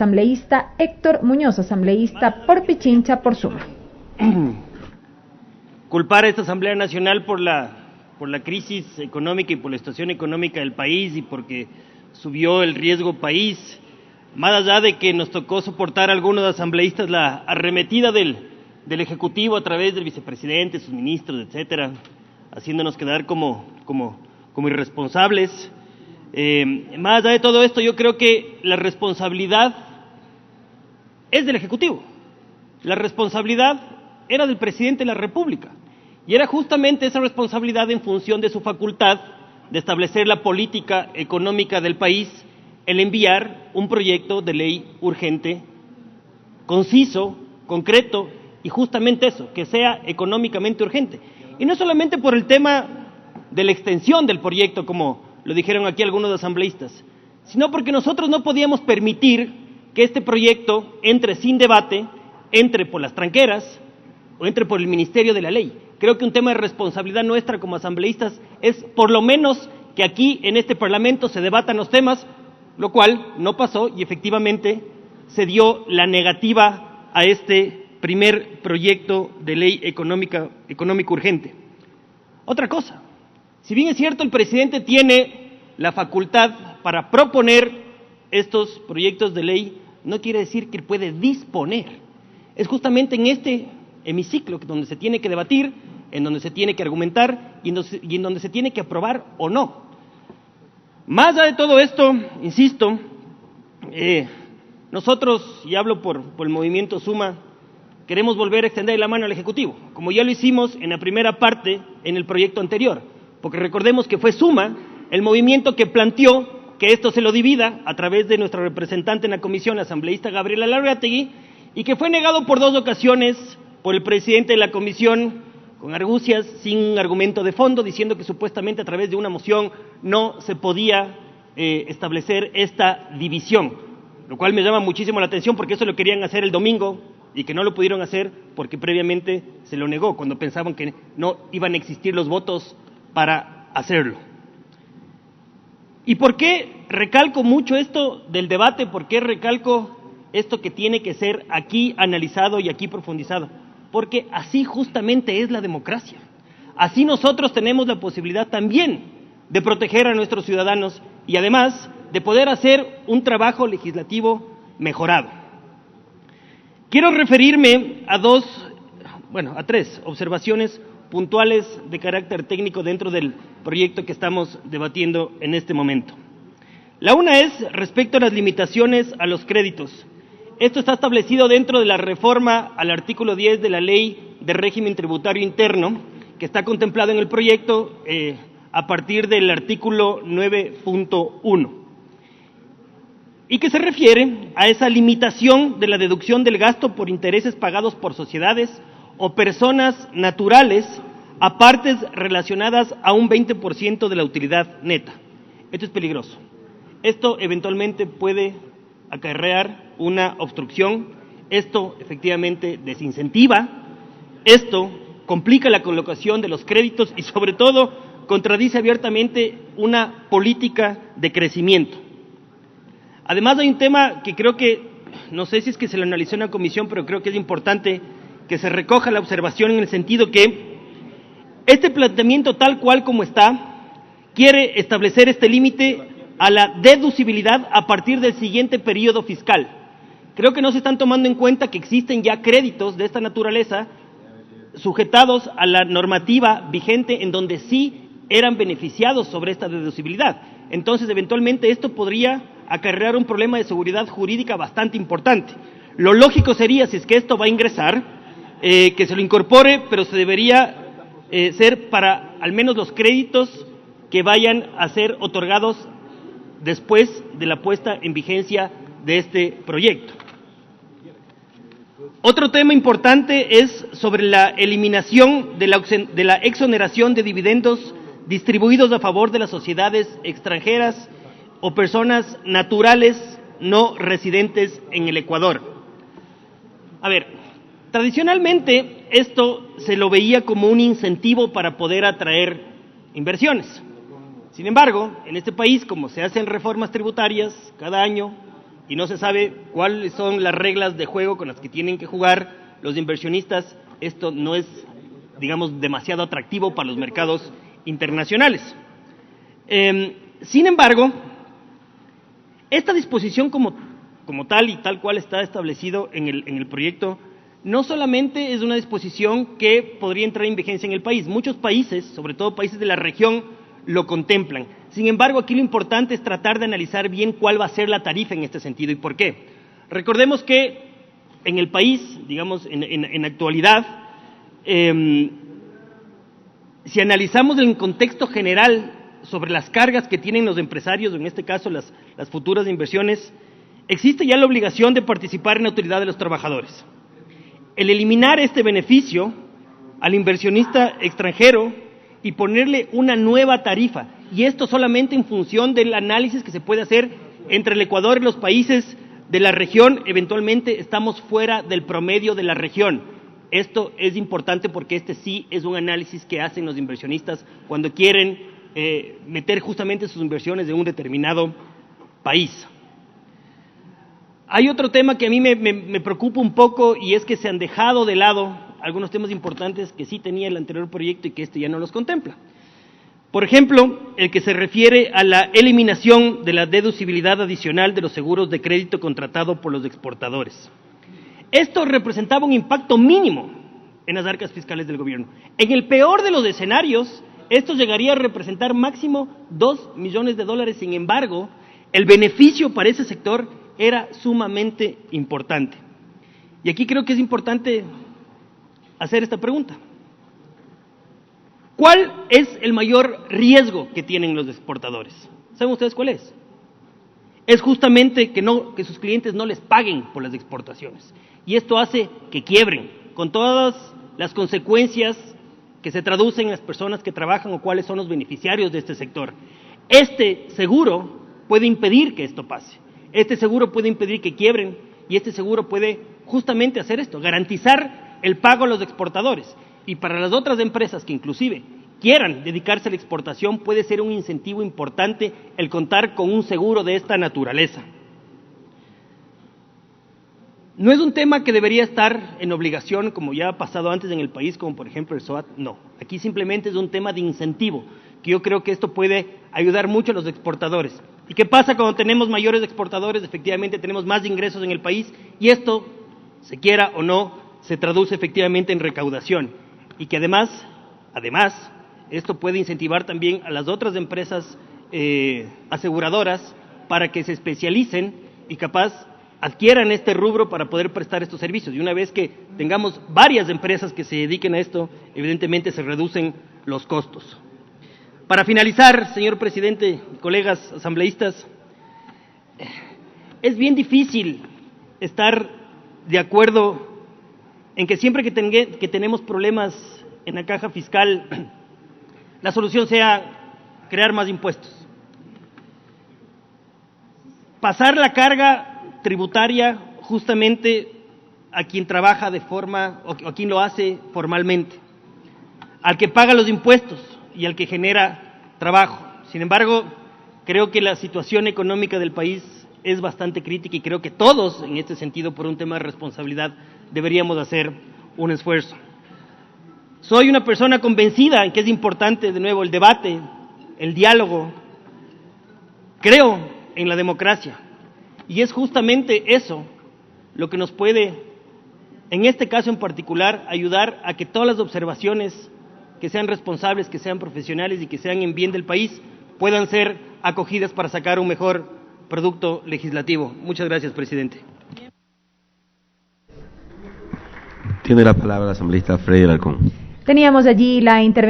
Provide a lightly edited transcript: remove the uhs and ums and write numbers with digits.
asambleísta Héctor Muñoz, asambleísta por Pichincha por Suma. Culpar a esta Asamblea Nacional por la crisis económica y por la situación económica del país y porque subió el riesgo país, más allá de que nos tocó soportar a algunos asambleístas la arremetida del Ejecutivo a través del vicepresidente, sus ministros, etcétera, haciéndonos quedar como irresponsables. Más allá de todo esto, yo creo que la responsabilidad es del Ejecutivo. La responsabilidad era del presidente de la República y era justamente esa responsabilidad en función de su facultad de establecer la política económica del país, el enviar un proyecto de ley urgente, conciso, concreto y justamente eso, que sea económicamente urgente. Y no solamente por el tema de la extensión del proyecto, como lo dijeron aquí algunos asambleístas, sino porque nosotros no podíamos permitir que este proyecto entre sin debate, entre por las tranqueras o entre por el Ministerio de la Ley. Creo que un tema de responsabilidad nuestra como asambleístas es por lo menos que aquí en este Parlamento se debatan los temas, lo cual no pasó y efectivamente se dio la negativa a este primer proyecto de ley económico urgente. Otra cosa, si bien es cierto el presidente tiene la facultad para proponer estos proyectos de ley, no quiere decir que él puede disponer. Es justamente en este hemiciclo donde se tiene que debatir, en donde se tiene que argumentar y en donde se tiene que aprobar o no. Más allá de todo esto, insisto, nosotros, y hablo por el movimiento Suma, queremos volver a extender la mano al Ejecutivo, como ya lo hicimos en la primera parte en el proyecto anterior, porque recordemos que fue Suma el movimiento que planteó que esto se lo divida a través de nuestra representante en la comisión, la asambleísta Gabriela Larrategui, y que fue negado por 2 ocasiones por el presidente de la comisión, con argucias, sin argumento de fondo, diciendo que supuestamente a través de una moción no se podía establecer esta división, lo cual me llama muchísimo la atención porque eso lo querían hacer el domingo y que no lo pudieron hacer porque previamente se lo negó, cuando pensaban que no iban a existir los votos para hacerlo. ¿Y por qué recalco mucho esto del debate? ¿Por qué recalco esto que tiene que ser aquí analizado y aquí profundizado? Porque así justamente es la democracia. Así nosotros tenemos la posibilidad también de proteger a nuestros ciudadanos y además de poder hacer un trabajo legislativo mejorado. Quiero referirme a 3 observaciones puntuales de carácter técnico dentro del proyecto que estamos debatiendo en este momento. La una es respecto a las limitaciones a los créditos. Esto está establecido dentro de la reforma al artículo 10 de la Ley de Régimen Tributario Interno, que está contemplado en el proyecto a partir del artículo 9.1, y que se refiere a esa limitación de la deducción del gasto por intereses pagados por sociedades o personas naturales a partes relacionadas a un 20% de la utilidad neta. Esto es peligroso. Esto eventualmente puede acarrear una obstrucción, esto efectivamente desincentiva, esto complica la colocación de los créditos y sobre todo contradice abiertamente una política de crecimiento. Además hay un tema que creo que, no sé si es que se lo analizó en la comisión, pero creo que es importante que se recoja la observación en el sentido que este planteamiento tal cual como está quiere establecer este límite a la deducibilidad a partir del siguiente periodo fiscal. Creo que no se están tomando en cuenta que existen ya créditos de esta naturaleza sujetados a la normativa vigente en donde sí eran beneficiados sobre esta deducibilidad. Entonces, eventualmente esto podría acarrear un problema de seguridad jurídica bastante importante. Lo lógico sería, si es que esto va a ingresar, que se lo incorpore, pero se debería ser para al menos los créditos que vayan a ser otorgados después de la puesta en vigencia de este proyecto. Otro tema importante es sobre la eliminación de la exoneración de dividendos distribuidos a favor de las sociedades extranjeras o personas naturales no residentes en el Ecuador. A ver, tradicionalmente esto se lo veía como un incentivo para poder atraer inversiones. Sin embargo, en este país, como se hacen reformas tributarias cada año y no se sabe cuáles son las reglas de juego con las que tienen que jugar los inversionistas, esto no es, digamos, demasiado atractivo para los mercados internacionales. Sin embargo, esta disposición como tal y tal cual está establecido en el proyecto, no solamente es una disposición que podría entrar en vigencia en el país. Muchos países, sobre todo países de la región, lo contemplan. Sin embargo, aquí lo importante es tratar de analizar bien cuál va a ser la tarifa en este sentido y por qué. Recordemos que en el país, digamos, en actualidad, si analizamos el contexto general sobre las cargas que tienen los empresarios, en este caso las futuras inversiones, existe ya la obligación de participar en la utilidad de los trabajadores. El eliminar este beneficio al inversionista extranjero y ponerle una nueva tarifa, y esto solamente en función del análisis que se puede hacer entre el Ecuador y los países de la región, eventualmente estamos fuera del promedio de la región. Esto es importante porque este sí es un análisis que hacen los inversionistas cuando quieren meter justamente sus inversiones en un determinado país. Hay otro tema que a mí me preocupa un poco y es que se han dejado de lado algunos temas importantes que sí tenía el anterior proyecto y que este ya no los contempla. Por ejemplo, el que se refiere a la eliminación de la deducibilidad adicional de los seguros de crédito contratado por los exportadores. Esto representaba un impacto mínimo en las arcas fiscales del gobierno. En el peor de los escenarios, esto llegaría a representar máximo $2 millones. Sin embargo, el beneficio para ese sector era sumamente importante. Y aquí creo que es importante hacer esta pregunta. ¿Cuál es el mayor riesgo que tienen los exportadores? ¿Saben ustedes cuál es? Es justamente que sus clientes no les paguen por las exportaciones. Y esto hace que quiebren, con todas las consecuencias que se traducen en las personas que trabajan o cuáles son los beneficiarios de este sector. Este seguro puede impedir que esto pase. Este seguro puede impedir que quiebren y este seguro puede justamente hacer esto, garantizar el pago a los exportadores. Y para las otras empresas que inclusive quieran dedicarse a la exportación, puede ser un incentivo importante el contar con un seguro de esta naturaleza. No es un tema que debería estar en obligación, como ya ha pasado antes en el país, como por ejemplo el SOAT, no. Aquí simplemente es un tema de incentivo, que yo creo que esto puede ayudar mucho a los exportadores. ¿Y qué pasa cuando tenemos mayores exportadores? Efectivamente tenemos más ingresos en el país y esto, se quiera o no, se traduce efectivamente en recaudación. Y que además, esto puede incentivar también a las otras empresas aseguradoras para que se especialicen y capaz adquieran este rubro para poder prestar estos servicios. Y una vez que tengamos varias empresas que se dediquen a esto, evidentemente se reducen los costos. Para finalizar, señor presidente, colegas asambleístas, es bien difícil estar de acuerdo en que siempre que tenemos problemas en la caja fiscal, la solución sea crear más impuestos. Pasar la carga tributaria justamente a quien trabaja de forma, o a quien lo hace formalmente, al que paga los impuestos y al que genera trabajo. Sin embargo, creo que la situación económica del país es bastante crítica y creo que todos, en este sentido, por un tema de responsabilidad, deberíamos hacer un esfuerzo. Soy una persona convencida en que es importante, de nuevo, el debate, el diálogo. Creo en la democracia y es justamente eso lo que nos puede, en este caso en particular, ayudar a que todas las observaciones que sean responsables, que sean profesionales y que sean en bien del país puedan ser acogidas para sacar un mejor producto legislativo. Muchas gracias, presidente. Tiene la palabra el asambleísta Freddy Alarcón. Teníamos allí la intervención